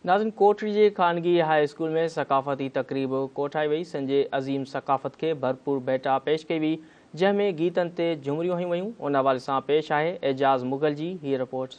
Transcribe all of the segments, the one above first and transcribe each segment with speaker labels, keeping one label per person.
Speaker 1: नाज़रीन, कोटड़ी के खानगी high school में सकाफ़ती तकरीब कोठाई वई। संजय अज़ीम सकाफ़त के भरपूर भेटा पेश कई हुई, जंहिंमें गीतन ते झुमरियूं हई वयूं। उन हवाले से पेश है एजाज़ मुगल जी ही रिपोर्ट।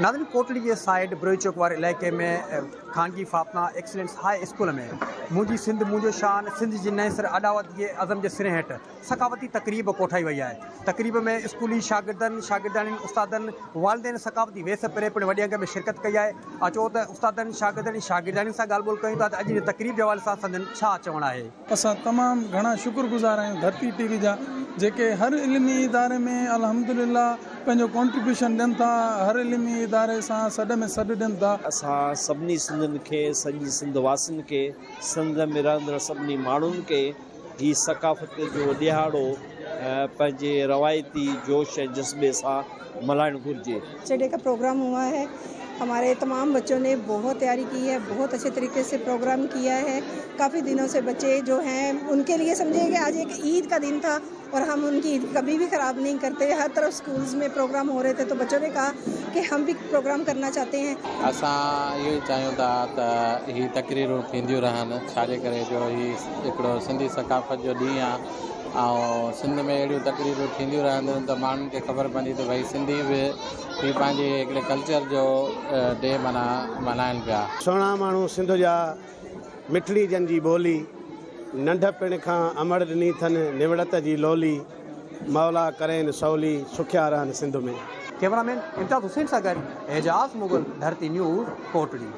Speaker 2: नाज़रीन, कोटड़ी के साइड ब्रोई चौक वाले इलाके में खानगी फातना एक्सीलेंस हाई स्कूल में मुझी सिंध मुझो शान सिंध जी नसर अडावत के अज़म के सिरे हेठ सकाफ़ती तकरीब कोठाई वही है। तकरीब में स्कूली शागिर्दनि उस्तादनि वालिदैन सकाफ़ती वेस परे पिण वॾी अंग में शिरकत कई है। अचो त उस्तादनि शागिर्दनि सां ॻाल्हि ॿोल कयूं था त अॼु जी तकरीब जे हवाले सां संदन छा चवणु आहे।
Speaker 3: असां तमामु घणा शुक्रगुज़ार आहियूं धरती टीवी जा, जेके हर इल्मी इदारे में अल्हम्दुलिल्लाह पंहिंजो कॉन्ट्रीब्यूशन ॾियनि था, हर इल्मी इदारे सां सॾ में सॾ ॾियनि था।
Speaker 4: असां सभिनी सिंधियुनि खे, सॼी सिंध वासियुनि खे, सिंध में रहंदड़ सभिनी माण्हुनि खे ही सकाफ़त जो ॾिहाड़ो पंहिंजे रवायती जोश ऐं जज़्बे सां मल्हाइणु घुरिजे।
Speaker 5: डे का प्रोग्राम हुआ है, हमारे तमाम बच्चों ने बहुत तैयारी की है, बहुत अच्छे तरीके से प्रोग्राम किया है। काफ़ी दिनों से बच्चे जो हैं उनके लिए समझिए कि आज एक ईद का दिन था और हम उनकी ईद कभी भी ख़राब नहीं करते। हर तरफ स्कूल्स में प्रोग्राम हो रहे थे तो बच्चों ने कहा कि हम भी प्रोग्राम करना चाहते हैं।
Speaker 6: असां इहो चाहियूं था त ही तकरीरूं थींदियूं रहनि, छाजे करे जो ही हिकिड़ो सिंधी सकाफ़त जो ॾींहुं आहे ऐं सिंध में अहिड़ियूं तकरीरूं थींदियूं रहंदियूं त माण्हुनि खे ख़बर पवंदी त भई सिंधी बि पंहिंजे हिकिड़े कल्चर जो डे मल्हाइनि पिया।
Speaker 7: सुहिणा माण्हू सिंध जा मिठड़ी जन जी ॿोली, नंढपिण खां अमड़ ॾिनी अथनि निवड़त जी लोली, मौला करेन सवली सुखिया रहनि सिंध में।
Speaker 2: कैमरामैन इम्तियाज़ हुसैन सां गॾु एजाज़ मुगल, धरती न्यूज़, कोटड़ी।